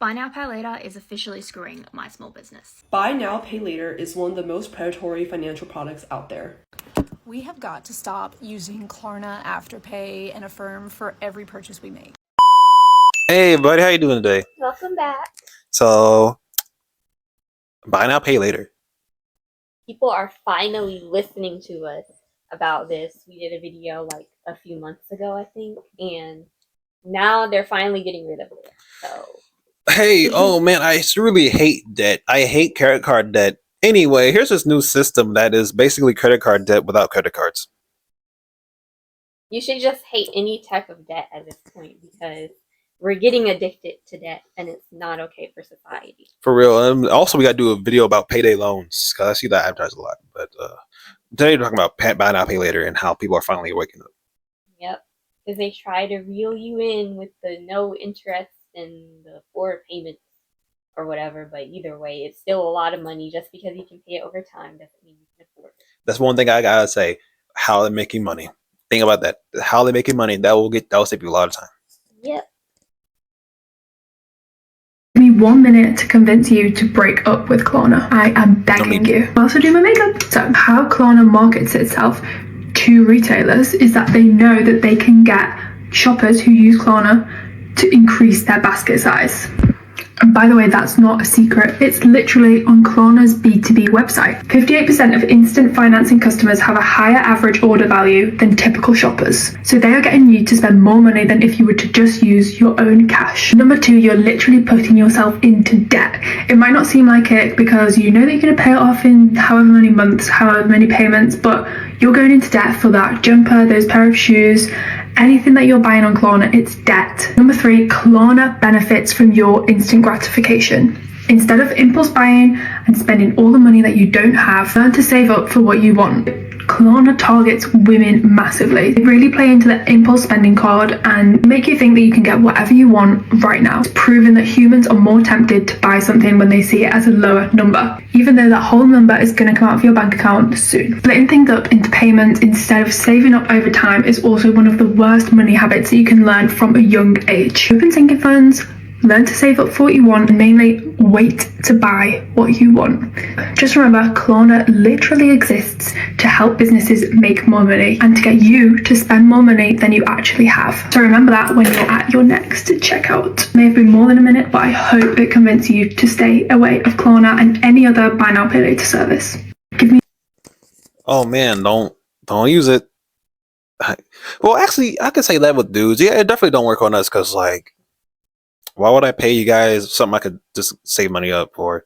Buy now, pay later is officially screwing my small business. Buy now, pay later is one of the most predatory financial products out there. We have got to stop using Klarna, Afterpay, and Affirm for every purchase we make. Hey, buddy, how you doing today? Welcome back. So, buy now, pay later. People are finally listening to us about this. We did a video like a few months ago, I think, and now they're finally getting rid of it. So, Hey, oh man, I really hate debt. I hate credit card debt. Anyway, here's this new system that is basically credit card debt without credit cards. you should just hate any type of debt at this point because we're getting addicted to debt and it's not okay for society. For real. And also, we got to do a video about payday loans because I see that advertised a lot. But today, we're talking about buy now, pay later and how people are finally waking up. Yep. Because they try to reel you in with the no interest and the forward payments or whatever, but either way, it's still a lot of money. Just because you can pay it over time doesn't mean you can afford it. That's one thing I gotta say. How they're making money. Think about that. How they're making money. That will save you a lot of time. Yep. Give me 1 minute to convince you to break up with Klarna. I am begging you. I also do my makeup. So how Klarna markets itself to retailers is that they know that they can get shoppers who use Klarna to increase their basket size. And by the way, that's not a secret. It's literally on Klarna's B2B website. 58% of instant financing customers have a higher average order value than typical shoppers. So they are getting you to spend more money than if you were to just use your own cash. Number two, you're literally putting yourself into debt. It might not seem like it because you know that you're going to pay it off in however many months, however many payments, but you're going into debt for that jumper, those pair of shoes, anything that you're buying on Klarna, it's debt. Number three, Klarna benefits from your instant gratification. Instead of impulse buying and spending all the money that you don't have, learn to save up for what you want. Klarna targets women massively. They really play into the impulse spending card and make you think that you can get whatever you want right now. It's proven that humans are more tempted to buy something when they see it as a lower number, even though that whole number is going to come out of your bank account soon. Splitting things up into payments instead of saving up over time is also one of the worst money habits that you can learn from a young age. Open sinking funds, learn to save up for what you want, and mainly wait to buy what you want. Just remember, Klarna literally exists to help businesses make more money and to get you to spend more money than you actually have. So remember that when you're at your next checkout. It may have been more than a minute, but I hope it convinced you to stay away of Klarna and any other buy now pay later service. Oh man, don't use it. Well, actually, I could say that with dudes. Yeah, it definitely don't work on us because like, why would I pay you guys something I could just save money up for?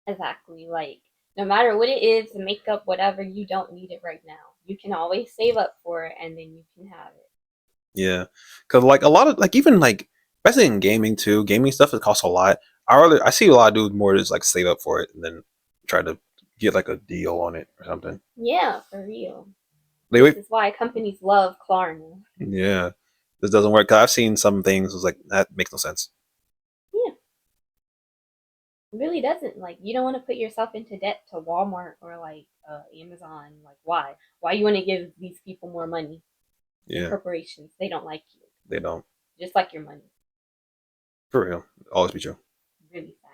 Exactly. Like, no matter what it is, makeup, whatever, you don't need it right now. You can always save up for it and then you can have it. Yeah, because like a lot of like even like especially in gaming too, gaming stuff it costs a lot. I see a lot of dudes more just like save up for it and then try to get like a deal on it or something. Yeah, for real. This is why companies love Klarna. Yeah, this doesn't work. 'Cause I've seen some things. It's like that makes no sense. Yeah, it really doesn't. Like, you don't want to put yourself into debt to Walmart or like Amazon. Like, why? Why you want to give these people more money? Yeah, Corporations, they don't like you. they don't. Just like your money. For real, always be true. Really sad.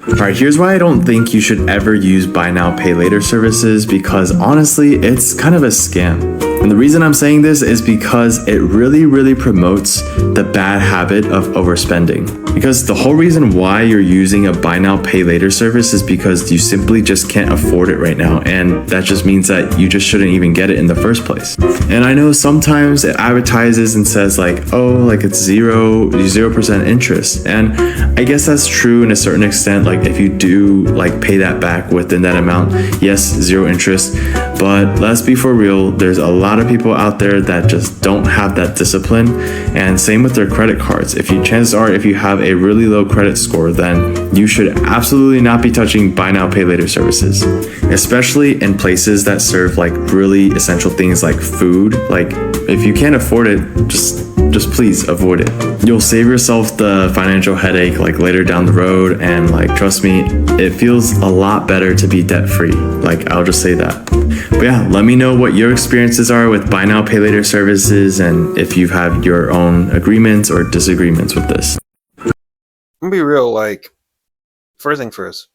Alright, here's why I don't think you should ever use buy now pay later services, because honestly it's kind of a scam. And the reason I'm saying this is because it really promotes the bad habit of overspending. Because the whole reason why you're using a buy now pay later service is because you simply just can't afford it right now, and that just means that you just shouldn't even get it in the first place. And I know sometimes it advertises and says like, oh, like it's 0% interest, and I guess that's true in a certain extent. Like if you do like pay that back within that amount, yes, 0 interest. But let's be for real, there's a lot of people out there that just don't have that discipline, and same with their credit cards. Chances are if you have a really low credit score, then you should absolutely not be touching buy now pay later services, especially in places that serve like really essential things like food. Like if you can't afford it, just just please avoid it. You'll save yourself the financial headache like later down the road, and like trust me, it feels a lot better to be debt free. Like I'll just say that. But yeah, let me know what your experiences are with buy now pay later services, and if you've had your own agreements or disagreements with this. I'm gonna be real, like, first thing first,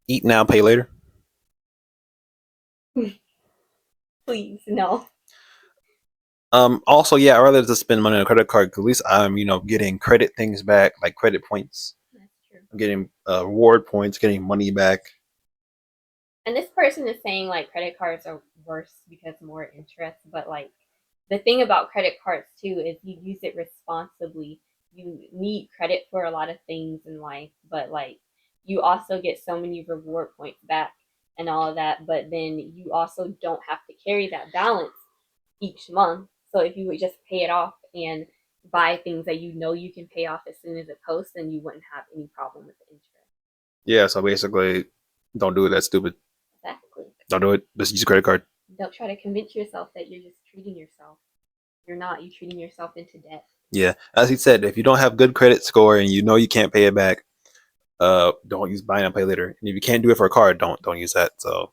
eat now, pay later. Please, no. Also, yeah, I'd rather just spend money on a credit card, because at least I'm, getting credit things back, like credit points. That's true. I'm getting reward points, getting money back. And this person is saying like credit cards are worse because more interest, but like the thing about credit cards too is you use it responsibly. You need credit for a lot of things in life, but like you also get so many reward points back and all of that, but then you also don't have to carry that balance each month. So if you would just pay it off and buy things that you know you can pay off as soon as it posts, then you wouldn't have any problem with the interest. Yeah, so basically, don't do it. That's stupid. Exactly. Don't do it. Just use a credit card. Don't try to convince yourself that you're just treating yourself. You're not. You're treating yourself into debt. Yeah, as he said, if you don't have good credit score and you know you can't pay it back, don't use buy now pay later. And if you can't do it for a card, don't use that. So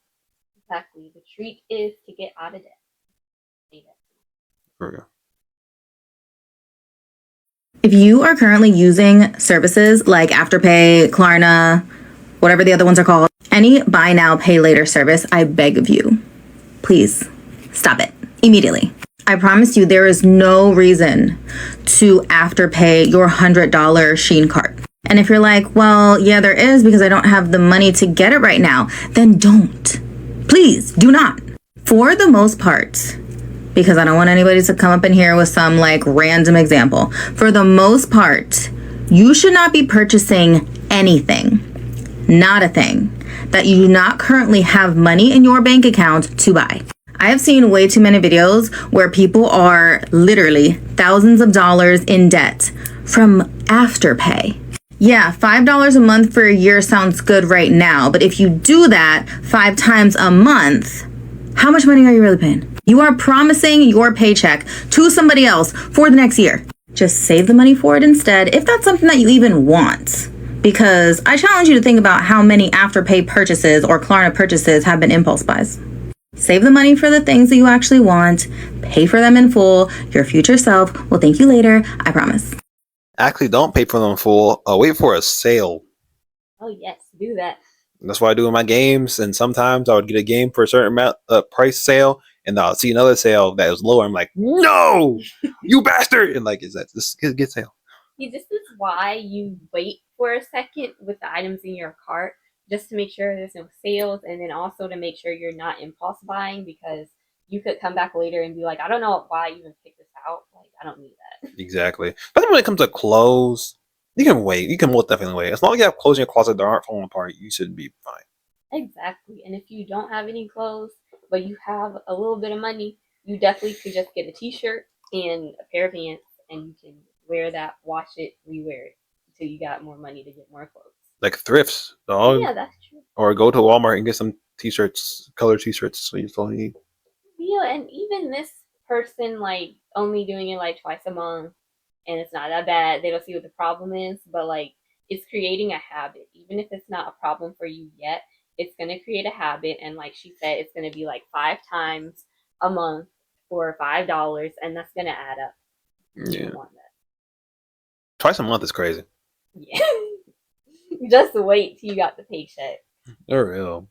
Exactly. The treat is to get out of debt. there we go. If you are currently using services like Afterpay, Klarna, whatever the other ones are called, any buy now, pay later service, I beg of you, please stop it immediately. I promise you there is no reason to Afterpay your $100 Shein cart. And if you're like, well, yeah, there is because I don't have the money to get it right now, then don't. Please do not. For the most part, because I don't want anybody to come up in here with some like random example. For the most part, you should not be purchasing anything, not a thing, that you do not currently have money in your bank account to buy. I have seen way too many videos where people are literally thousands of dollars in debt from Afterpay. Yeah, $5 a month for a year sounds good right now, but if you do that 5 times a month, how much money are you really paying? You are promising your paycheck to somebody else for the next year. Just save the money for it instead, if that's something that you even want. Because I challenge you to think about how many Afterpay purchases or Klarna purchases have been impulse buys. Save the money for the things that you actually want. Pay for them in full. Your future self will thank you later, I promise. Actually, don't pay for them in full. Wait for a sale. Oh yes, do that. That's what I do in my games. And sometimes I would get a game for a certain amount price sale, and I'll see another sale that is lower. I'm like, no, you bastard! And like, is that this get sale? See, this is why you wait for a second with the items in your cart, just to make sure there's no sales, and then also to make sure you're not impulse buying, because you could come back later and be like, I don't know why I even picked this out. Like, I don't need that. Exactly. But then when it comes to clothes, you can wait. You can most definitely wait. As long as you have clothes in your closet that aren't falling apart, you should be fine. Exactly. And if you don't have any clothes, but you have a little bit of money, you definitely could just get a t-shirt and a pair of pants, and you can wear that, wash it, rewear it until you got more money to get more clothes. Like thrifts, dog. Yeah, that's true. Or go to Walmart and get some t-shirts, color t-shirts, so you still need. Yeah, and even this person, like, only doing it like twice a month, and it's not that bad. They don't see what the problem is, but like, it's creating a habit. Even if it's not a problem for you yet, it's going to create a habit. And like she said, it's going to be like 5 times a month for $5, and that's going to add up. You don't want that. Twice a month is crazy. Yeah. Just wait till you got the paycheck. They're real.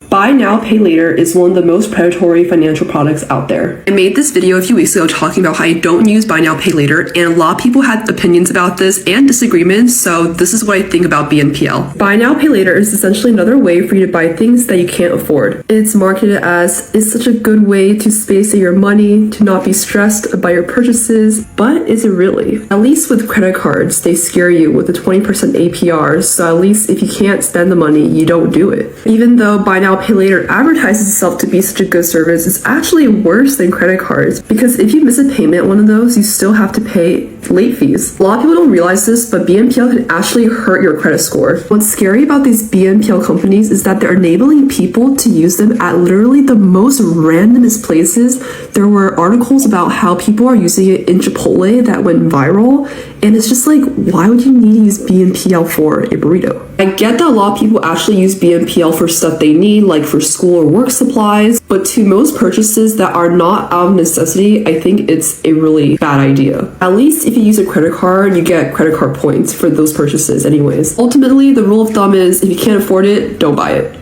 Buy now, pay later is one of the most predatory financial products out there. I made this video a few weeks ago talking about how I don't use buy now, pay later, and a lot of people had opinions about this and disagreements, so this is what I think about BNPL. Buy now, pay later is essentially another way for you to buy things that you can't afford. It's marketed as, it's such a good way to space your money, to not be stressed about your purchases, but is it really? At least with credit cards, they scare you with the 20% APR, so at least if you can't spend the money, you don't do it. Even though buy now, now, pay later advertises itself to be such a good service is actually worse than credit cards, because if you miss a payment one of those, you still have to pay late fees. A lot of people don't realize this, but BNPL can actually hurt your credit score. What's scary about these BNPL companies is that they're enabling people to use them at literally the most randomest places. There were articles about how people are using it in Chipotle that went viral, and it's just like, why would you need to use BNPL for a burrito? I get that a lot of people actually use BNPL for stuff they need, like for school or work supplies, but to most purchases that are not out of necessity, I think it's a really bad idea. At least if you use a credit card, you get credit card points for those purchases anyways. Ultimately, the rule of thumb is if you can't afford it, don't buy it.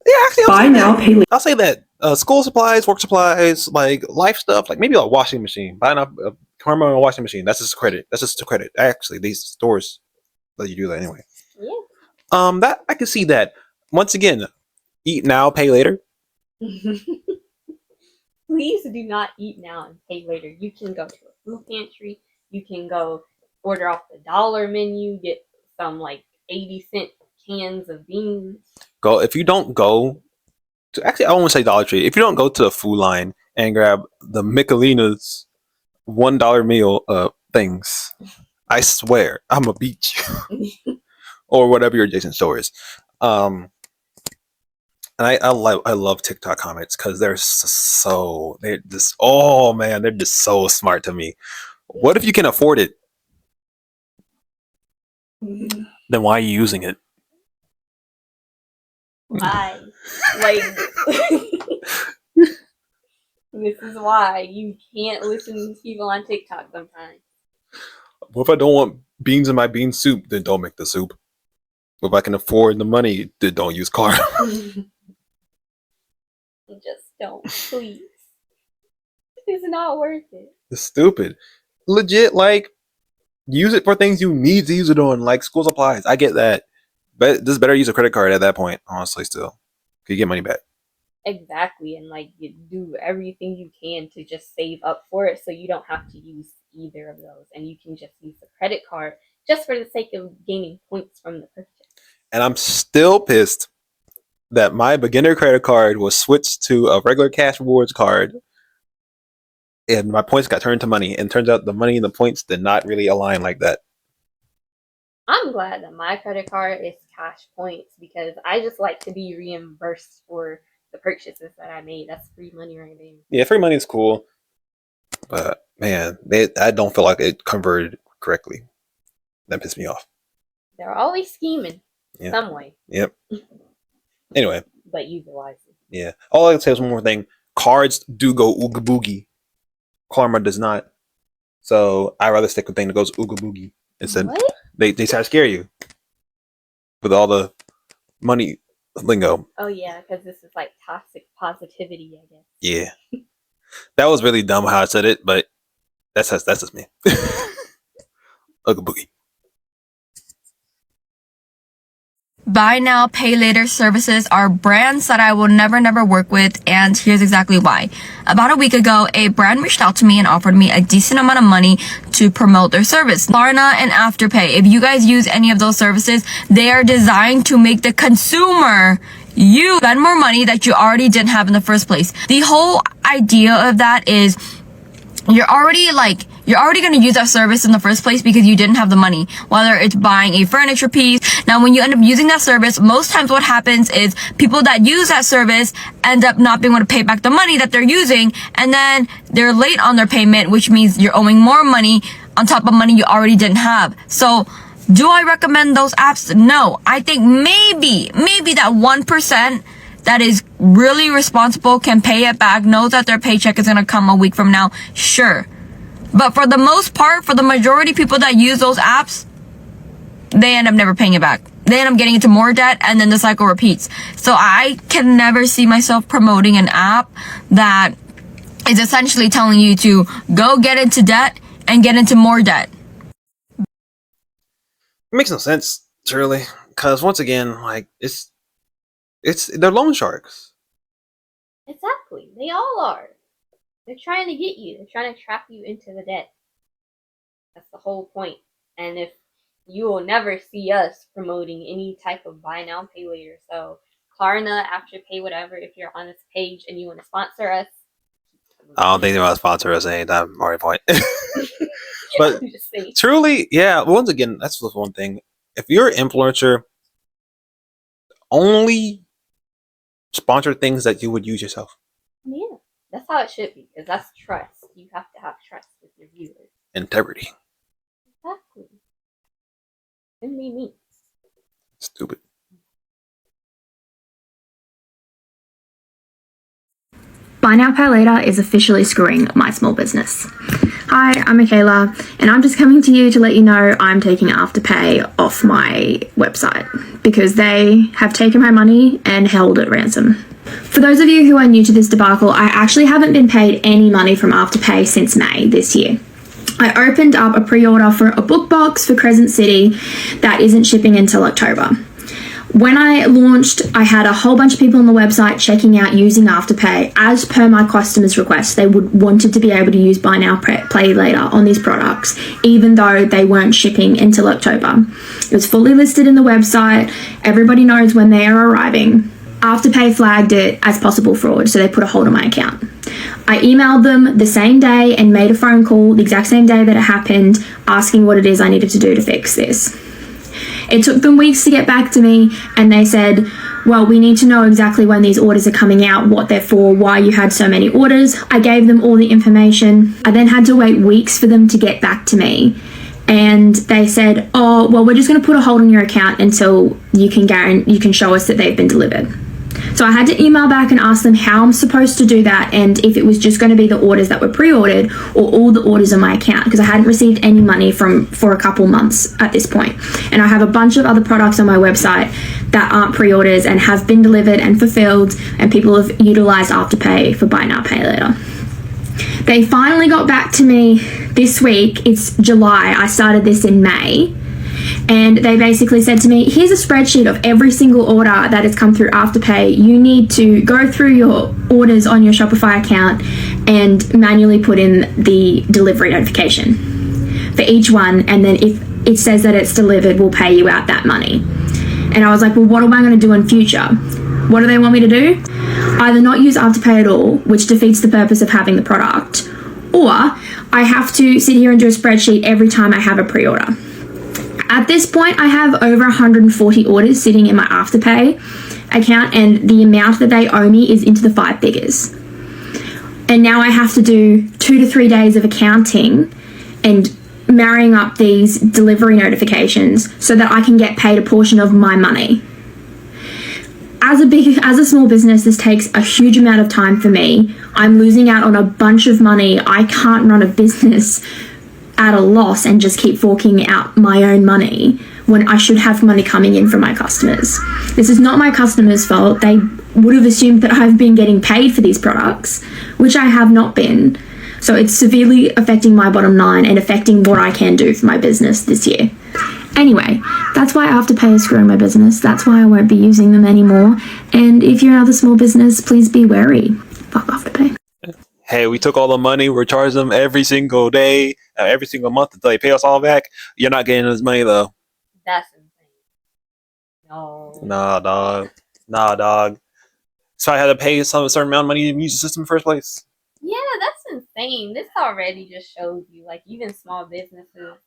Yeah, actually, Buy now, pay later. I'll say that school supplies, work supplies, like life stuff, like maybe a washing machine. Buying a Karma on a washing machine. That's just credit. That's just a credit. Actually, these stores let you do that anyway. Yeah. That I can see that. Once again, eat now, pay later. Please do not eat now and pay later. You can go to a food pantry. You can go order off the dollar menu, get some like 80-cent cans of beans. Go if you don't go to, actually I won't say Dollar Tree. If you don't go to the food line and grab the Michelina's $1 meal things, I swear I'm a beat you. Or whatever your adjacent store is. And I love TikTok comments because they're just oh man, they're just so smart to me. What if you can afford it? Then why are you using it? Why? Like this is why you can't listen to people on TikTok sometimes. What if I don't want beans in my bean soup? Then don't make the soup. If I can afford the money, then don't use car. Just don't, please. It's not worth it. It's stupid. Legit, like, use it for things you need to use it on, like school supplies. I get that. But just better use a credit card at that point, honestly, still. You get money back. Exactly, and like you do everything you can to just save up for it so you don't have to use either of those, and you can just use the credit card just for the sake of gaining points from the purchase. And I'm still pissed that my beginner credit card was switched to a regular cash rewards card, and my points got turned to money. And turns out the money and the points did not really align like that. I'm glad that my credit card is cash points because I just like to be reimbursed for the purchases that I made. That's free money right there. Yeah, free money is cool, but man, I don't feel like it converted correctly. That pissed me off. They're always scheming some way. Yep. Anyway. But use it wisely. Yeah. All I can say is one more thing. Cards do go ooga boogie. Karma does not. So I'd rather stick with thing that goes ooga boogie instead. What? They try to scare you with all the money lingo. Oh yeah, because this is like toxic positivity, I guess. Yeah. That was really dumb how I said it, but that's just me. Ooga boogie. Buy now, pay later services are brands that I will never work with, and here's exactly why. About a week ago, a brand reached out to me and offered me a decent amount of money to promote their service. Klarna and Afterpay, if you guys use any of those services, they are designed to make the consumer you spend more money that you already didn't have in the first place. The whole idea of that is you're already going to use that service in the first place because you didn't have the money, whether it's buying a furniture piece. Now, when you end up using that service, most times what happens is people that use that service end up not being able to pay back the money that they're using, and then they're late on their payment, which means you're owing more money on top of money you already didn't have. So, do I recommend those apps? No. I think maybe that 1% that is really responsible, can pay it back, knows that their paycheck is going to come a week from now, sure. But for the most part, for the majority of people that use those apps, they end up never paying it back. They end up getting into more debt, and then the cycle repeats. So I can never see myself promoting an app that is essentially telling you to go get into debt and get into more debt. It makes no sense, truly, because once again, like they're loan sharks. Exactly. They all are. They're trying to get you. They're trying to trap you into the debt. That's the whole point. And if you will never see us promoting any type of buy now, pay later. So Klarna, Afterpay, whatever. If you're on this page and you want to sponsor us, I don't think they want to sponsor us anytime. Already point. But I'm just saying. truly, yeah. Once again, that's just one thing. If you're an influencer, only sponsor things that you would use yourself. Yeah, that's how it should be, because that's trust. You have to have trust with your viewers. Integrity. Exactly. And me. Stupid. Buy Now Pay Later is officially screwing my small business. Hi, I'm Michaela, and I'm just coming to you to let you know I'm taking Afterpay off my website because they have taken my money and held it ransom. For those of you who are new to this debacle, I actually haven't been paid any money from Afterpay since May this year. I opened up a pre-order for a book box for Crescent City that isn't shipping until October. When I launched, I had a whole bunch of people on the website checking out using Afterpay as per my customers' request. They wanted to be able to use Buy Now Pay Later on these products, even though they weren't shipping until October. It was fully listed in the website. Everybody knows when they are arriving. Afterpay flagged it as possible fraud, so they put a hold on my account. I emailed them the same day and made a phone call the exact same day that it happened, asking what it is I needed to do to fix this. It took them weeks to get back to me, and they said, well, we need to know exactly when these orders are coming out, what they're for, why you had so many orders. I gave them all the information. I then had to wait weeks for them to get back to me. And they said, oh, well, we're just going to put a hold on your account until you can show us that they've been delivered. So I had to email back and ask them how I'm supposed to do that, and if it was just going to be the orders that were pre-ordered or all the orders on my account, because I hadn't received any money for a couple months at this point. And I have a bunch of other products on my website that aren't pre-orders and have been delivered and fulfilled, and people have utilized Afterpay for Buy Now Pay Later. They finally got back to me this week. It's July. I started this in May. And they basically said to me, here's a spreadsheet of every single order that has come through Afterpay. You need to go through your orders on your Shopify account and manually put in the delivery notification for each one. And then if it says that it's delivered, we'll pay you out that money. And I was like, well, what am I going to do in future? What do they want me to do? Either not use Afterpay at all, which defeats the purpose of having the product, or I have to sit here and do a spreadsheet every time I have a pre-order. At this point, I have over 140 orders sitting in my Afterpay account, and the amount that they owe me is into the 5 figures. And now I have to do 2 to 3 days of accounting and marrying up these delivery notifications so that I can get paid a portion of my money. As a small business, this takes a huge amount of time for me. I'm losing out on a bunch of money. I can't run a business at a loss and just keep forking out my own money when I should have money coming in from my customers. This is not my customers' fault. They would have assumed that I've been getting paid for these products, which I have not been. So it's severely affecting my bottom line and affecting what I can do for my business this year. Anyway, that's why Afterpay is screwing my business. That's why I won't be using them anymore. And if you're another small business, please be wary. Fuck Afterpay. Hey, we took all the money. We're charging them every single day, every single month until they pay us all back. You're not getting this money though. That's insane. No. Nah, dog. So I had to pay a certain amount of money to use the system in the first place. Yeah, that's insane. This already just shows you, like, even small businesses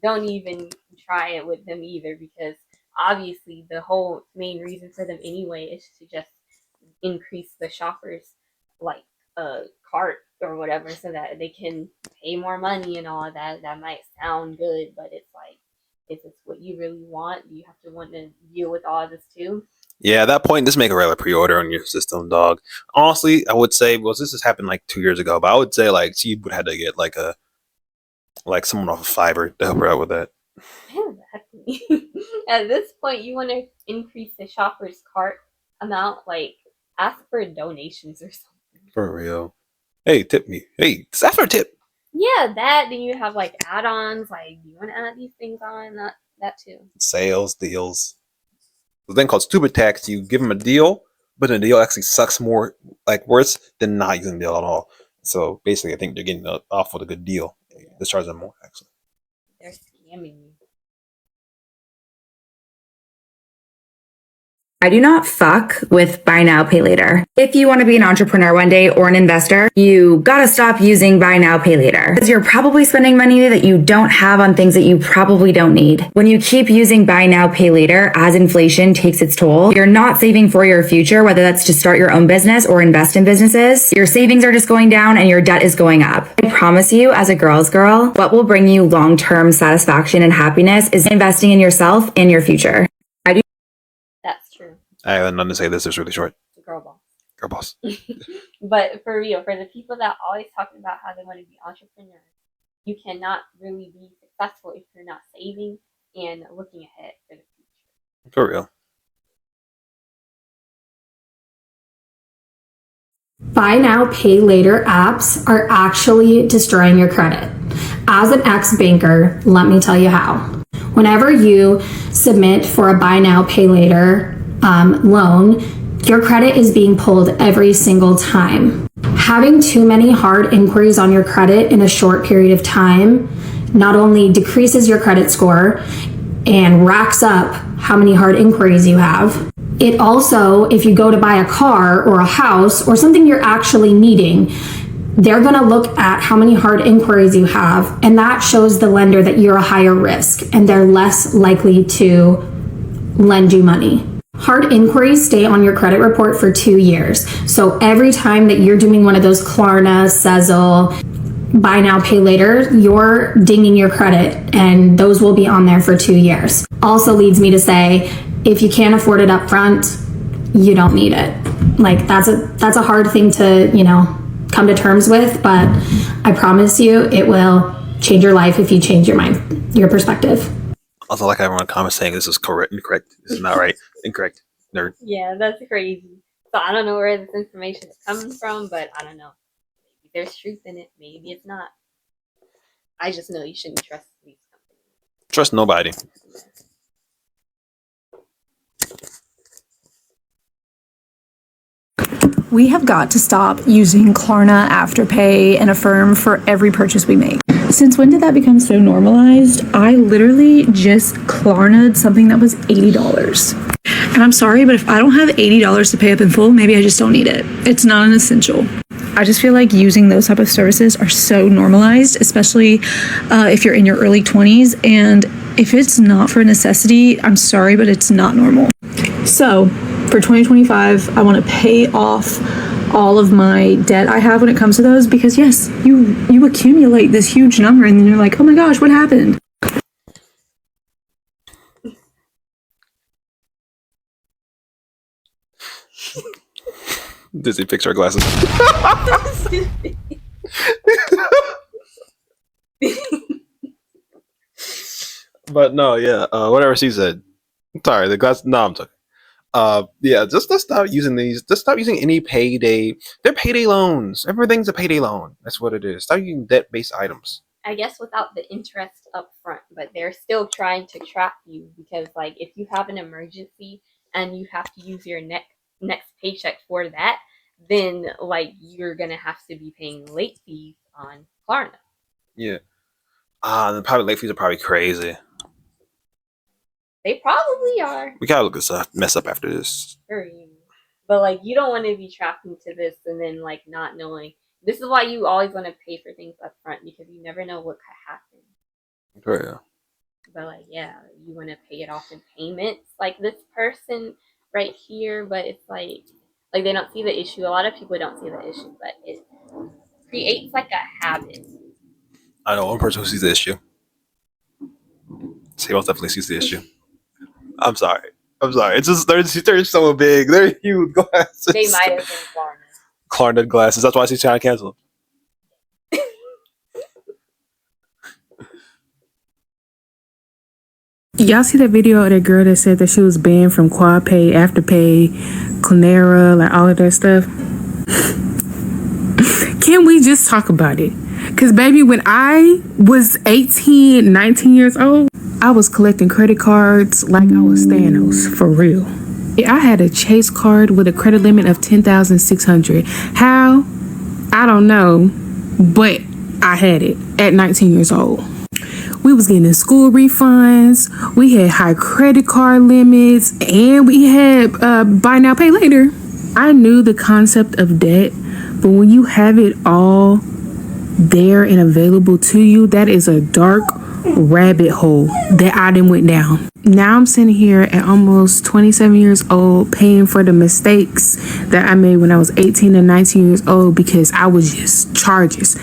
don't even try it with them either, because obviously the whole main reason for them anyway is to just increase the shoppers, like, cart or whatever, so that they can pay more money and all of that. That might sound good, but it's like, if it's what you really want, you have to want to deal with all of this too. Yeah, at that point, just make a regular pre-order on your system, dog. Honestly, I would say, well, this has happened like 2 years ago, but I would say like she would have to get like someone off of Fiverr to help her out with that. Exactly. At this point, you want to increase the shopper's cart amount, like ask for donations or something. For real. Hey, tip me. Hey, ask for a tip. Yeah, that. Then you have like add-ons, like you want to add these things on, that too. Sales, deals. The thing called stupid tax, you give them a deal, but the deal actually sucks more, like worse than not using the deal at all. So basically, I think they're getting off with a good deal. They charge them more, actually. They're scamming you. I do not fuck with buy now, pay later. If you want to be an entrepreneur one day or an investor, you gotta stop using buy now, pay later. Because you're probably spending money that you don't have on things that you probably don't need. When you keep using buy now, pay later as inflation takes its toll, you're not saving for your future, whether that's to start your own business or invest in businesses. Your savings are just going down and your debt is going up. I promise you, as a girl's girl, what will bring you long-term satisfaction and happiness is investing in yourself and your future. That's true. I have nothing to say. This is really short. Girl boss. Girl boss. But for real, for the people that always talking about how they want to be entrepreneurs, you cannot really be successful if you're not saving and looking ahead for the future. For real. Buy now, pay later apps are actually destroying your credit. As an ex-banker, let me tell you how. Whenever you submit for a buy now, pay later loan, your credit is being pulled every single time. Having too many hard inquiries on your credit in a short period of time not only decreases your credit score and racks up how many hard inquiries you have, it also, if you go to buy a car or a house or something you're actually needing, they're going to look at how many hard inquiries you have, and that shows the lender that you're a higher risk and they're less likely to lend you money. Hard inquiries stay on your credit report for 2 years. So every time that you're doing one of those Klarna, Sezzle, buy now, pay later, you're dinging your credit, and those will be on there for 2 years. Also leads me to say, if you can't afford it up front, you don't need it. Like that's a hard thing to, come to terms with, but I promise you it will change your life if you change your mind, your perspective. Also, like everyone comments saying this is incorrect. This is not right. Incorrect. Nerd. Yeah, that's crazy. So I don't know where this information is coming from, but I don't know. Maybe there's truth in it. Maybe it's not. I just know you shouldn't trust these companies. Trust nobody. We have got to stop using Klarna, Afterpay, and Affirm for every purchase we make. Since when did that become so normalized? I literally just Klarna'd something that was $80. And I'm sorry, but if I don't have $80 to pay up in full, maybe I just don't need it. It's not an essential. I just feel like using those type of services are so normalized, especially if you're in your early 20s. And if it's not for a necessity, I'm sorry, but it's not normal. So for 2025, I want to pay off all of my debt I have when it comes to those, because yes, you accumulate this huge number and then you're like, oh my gosh, what happened? Disney Pixar glasses. But no, yeah, whatever she said. Sorry, the glass. No, I'm talking. Yeah, just let's stop using these. Just stop using any payday. They're payday loans. Everything's a payday loan. That's what it is. Stop using debt-based items. I guess without the interest up front, but they're still trying to trap you because, like, if you have an emergency and you have to use your next paycheck for that, then, like, you're gonna have to be paying late fees on Klarna. Yeah. The private late fees are probably crazy. They probably are. We gotta look this up, mess up after this. Sure, but like you don't want to be trapped into this and then like not knowing. This is why you always want to pay for things up front, because you never know what could happen. Oh, yeah. But like, yeah, you want to pay it off in payments, like this person right here. But it's like they don't see the issue. A lot of people don't see the issue, but it creates like a habit. I know one person who sees the issue. He most definitely sees the issue. I'm sorry. It's just they're so big. They're huge glasses. They might have been Klarna. Klarna glasses. That's why she's trying to cancel. Y'all see that video of that girl that said that she was banned from QuadPay, Afterpay, Clonera, like all of that stuff? Can we just talk about it? Because, baby, when I was 18, 19 years old, I was collecting credit cards like I was Thanos, for real. I had a Chase card with a credit limit of $10,600. How? I don't know, but I had it at 19 years old. We was getting school refunds. We had high credit card limits, and we had buy now, pay later. I knew the concept of debt, but when you have it all there and available to you, that is a dark rabbit hole that I done went down. Now I'm sitting here at almost 27 years old paying for the mistakes that I made when I was 18 and 19 years old because I was just charges,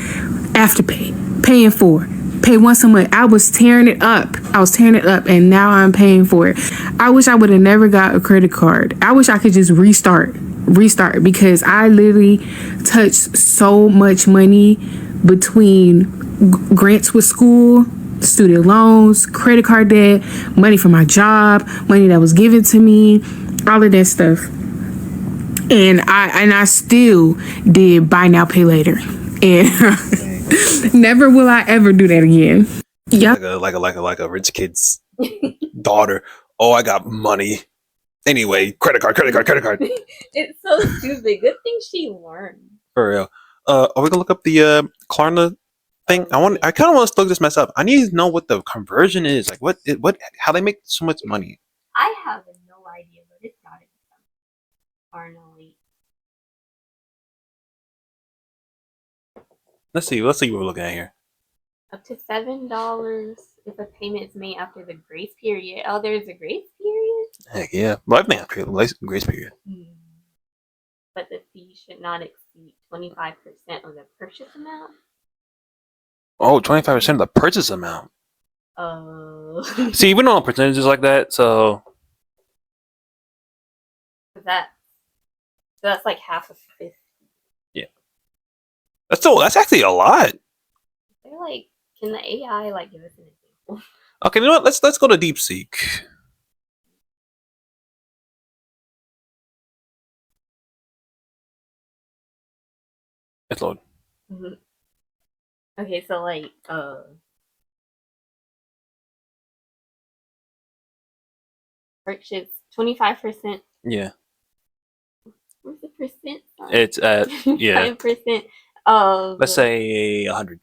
afterpay, paying for it. Pay once a month. I was tearing it up, and now I'm paying for it. I wish I would have never got a credit card. I wish I could just restart because I literally touched so much money between grants with school, student loans, credit card debt, money from my job, money that was given to me, all of that stuff. And I still did buy now, pay later. And never will I ever do that again. Yeah. Like a rich kid's daughter. Oh, I got money. Anyway, credit card. It's so stupid. Good thing she learned. For real. Are we gonna look up the Klarna thing? I kind of want to look this mess up. I need to know what the conversion is. Like how they make so much money. I have no idea, but it's gotta be some Arnold. Let's see what we're looking at here. Up to $7 if a payment is made after the grace period. Oh, there's a grace period? Heck yeah. Well, I've been after the grace period. But the fee should not exceed 25% of the purchase amount. Oh, 25% of the purchase amount. See, we don't know percentages like that, so that's like half of 50. Yeah. That's actually a lot. They're like, can the AI like give us an example? Okay, you know what? Let's go to DeepSeek. It's load. Okay, so like purchase 25%. Yeah. Where's the percent? It's at 5% of. Let's say 100.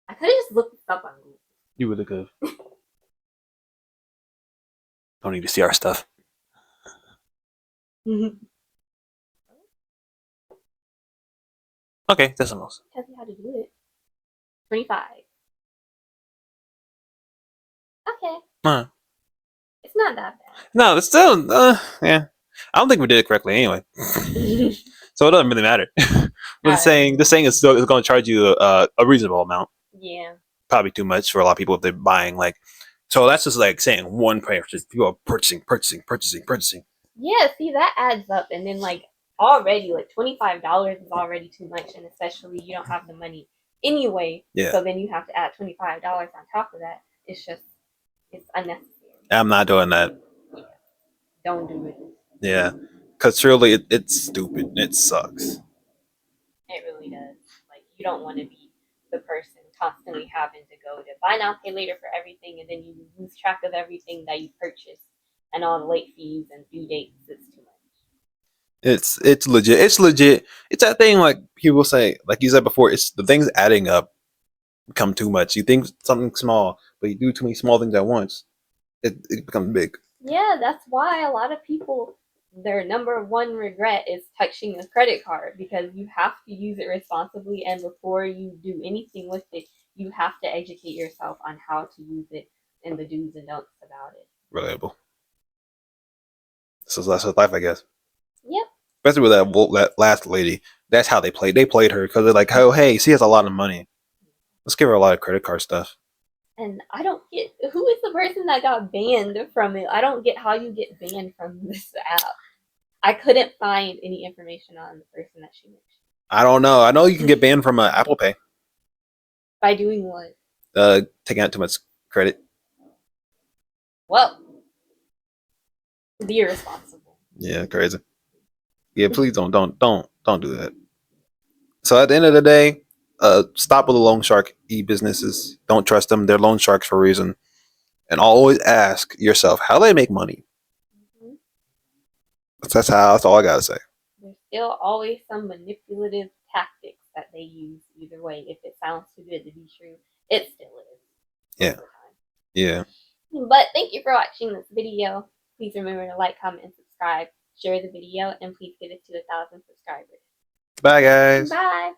I could have just looked this up on Google. You would have. Don't need to see our stuff. Okay, that's something else. Tell you how to do it. 25. Okay. It's not that bad. No, it's still yeah. I don't think we did it correctly anyway. So it doesn't really matter. But the saying is still going to charge you a reasonable amount. Yeah. Probably too much for a lot of people if they're buying like. So that's just like saying one purchase. People are purchasing. Yeah, see that adds up, and then like already like $25 is already too much, and especially you don't have the money anyway. Yeah. So then you have to add $25 on top of that. It's unnecessary. I'm not doing that. Yeah. Don't do it. Yeah, because truly it's stupid. It sucks. It really does. Like you don't want to be the person constantly having to go to buy now, pay later for everything, and then you lose track of everything that you purchased and all the late fees and due dates. It's too much. It's legit. It's legit. It's that thing like people say, like you said before, it's the things adding up become too much. You think something small, but you do too many small things at once. It becomes big. Yeah, that's why a lot of people, their number one regret is touching a credit card, because you have to use it responsibly, and before you do anything with it, you have to educate yourself on how to use it and the do's and don'ts about it. Relatable. So that's life, I guess. Yep. Especially with that last lady. That's how they played. They played her because they're like, oh, hey, she has a lot of money. Let's give her a lot of credit card stuff. And I don't get, who is the person that got banned from it? I don't get how you get banned from this app. I couldn't find any information on the person that she mentioned. I don't know. I know you can get banned from Apple Pay. By doing what? Taking out too much credit. Well, be irresponsible. Yeah, crazy. Yeah, please don't do that. So at the end of the day, stop with the loan shark e-businesses. Don't trust them. They're loan sharks for a reason. And always ask yourself, how do they make money? Mm-hmm. That's all I gotta say. There's still always some manipulative tactics that they use either way. If it sounds too good to be true, it still is. Yeah. Yeah. But thank you for watching this video. Please remember to like, comment, and subscribe. Share the video, and please get it to 1,000 subscribers. Bye, guys. Bye.